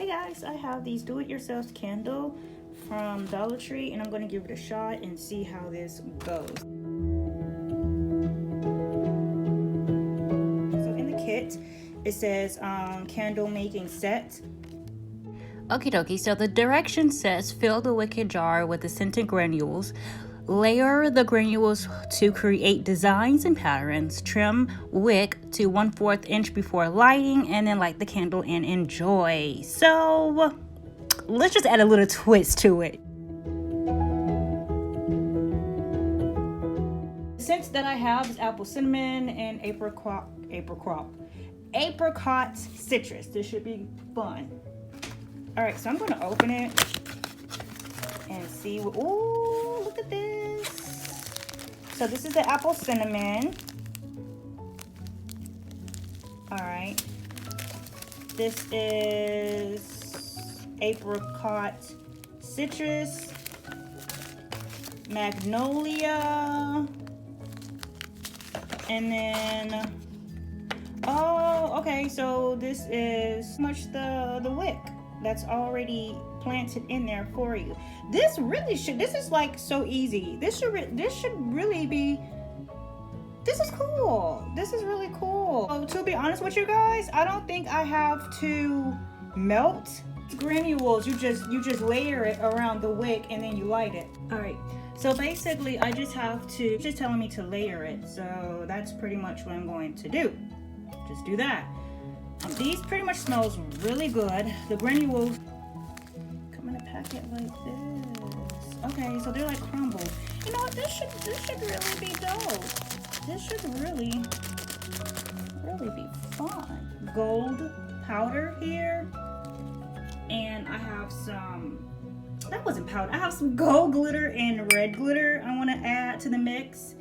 Hey guys, I have these do-it-yourself candle from Dollar Tree, and I'm going to give it a shot and see how this goes. So in the kit, it says candle making set. Okie dokie, so the direction says fill the wick jar with the scented granules, layer the granules to create designs and patterns, trim wick to 1/4 inch before lighting, and then light the candle and enjoy. So let's just add a little twist to it. The scents that I have is apple cinnamon and apricot citrus. This should be fun. All right, so I'm going to open it and see what, ooh, look at this. So this is the apple cinnamon. All right. This is apricot citrus, magnolia, and then, oh, okay, so this is much the wick that's already planted in there for you. This is like so easy. This should really be, this is cool. This is really cool. So to be honest with you guys, I don't think I have to melt granules. You just layer it around the wick and then you light it. All right. So basically I just have to, just telling me to layer it. So that's pretty much what I'm going to do. Just do that. These pretty much smells really good. The granules come in a packet like this. Okay, so they're like crumbled. You know what? This should really be dope. This should really be fun. Gold powder here, and I have some. That wasn't powder. I have some gold glitter and red glitter I want to add to the mix.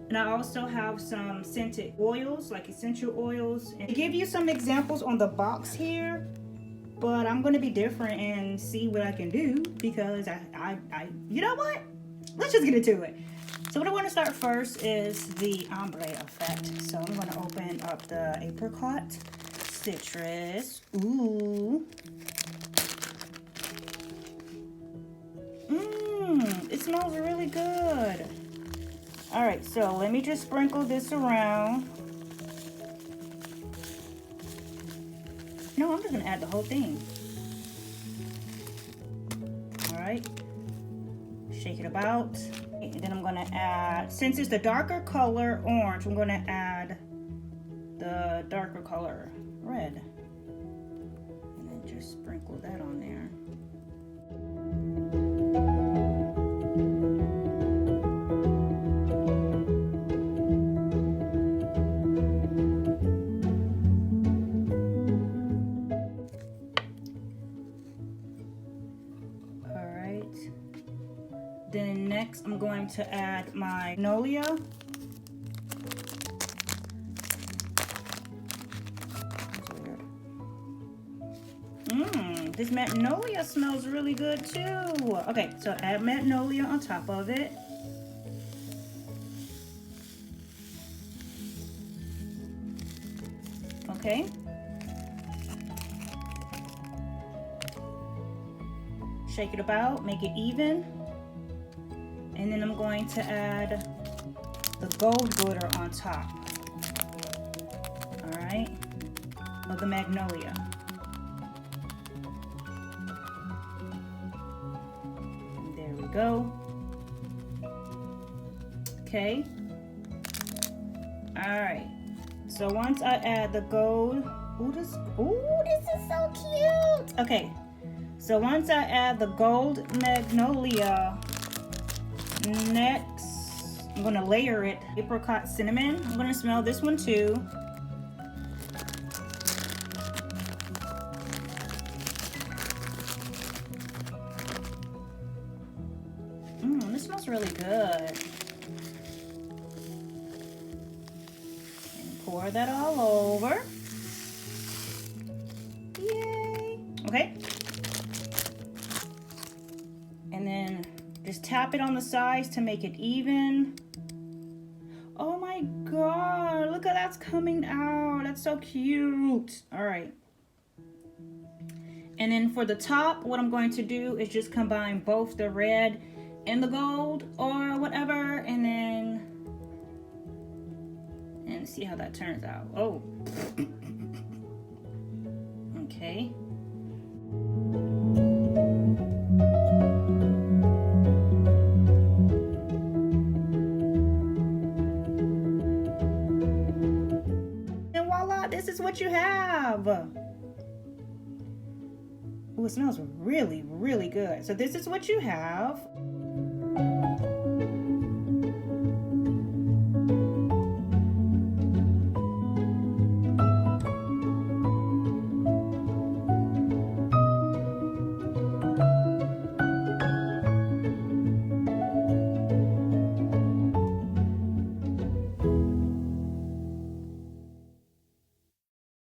And I also have some scented oils, like essential oils. And I give you some examples on the box here, but I'm gonna be different and see what I can do because I you know what? Let's just get into it. So what I want to start first is the ombre effect. So I'm gonna open up the apricot citrus. Ooh. It smells really good. All right, so let me just sprinkle this around. No, I'm just gonna add the whole thing. All right, shake it about. And then I'm gonna add, since it's the darker color orange, I'm gonna add the darker color red. And then just sprinkle that on there. Then next I'm going to add my magnolia. This magnolia smells really good too. Okay, so add magnolia on top of it. Okay. Shake it about, make it even. And then I'm going to add the gold glitter on top. All right, of the magnolia. And there we go. Okay. All right. So once I add the gold, this is so cute. Okay. So once I add the gold magnolia, next, I'm gonna layer it. Apricot cinnamon. I'm gonna smell this one too. This smells really good. And pour that all over. Yay. Okay. And then just tap it on the sides to make it even. Oh my God, look at that's coming out. That's so cute. All right. And then for the top, what I'm going to do is just combine both the red and the gold or whatever, and then see how that turns out. Oh, okay. And voila, this is what you have. Ooh, it smells really, really good. So this is what you have.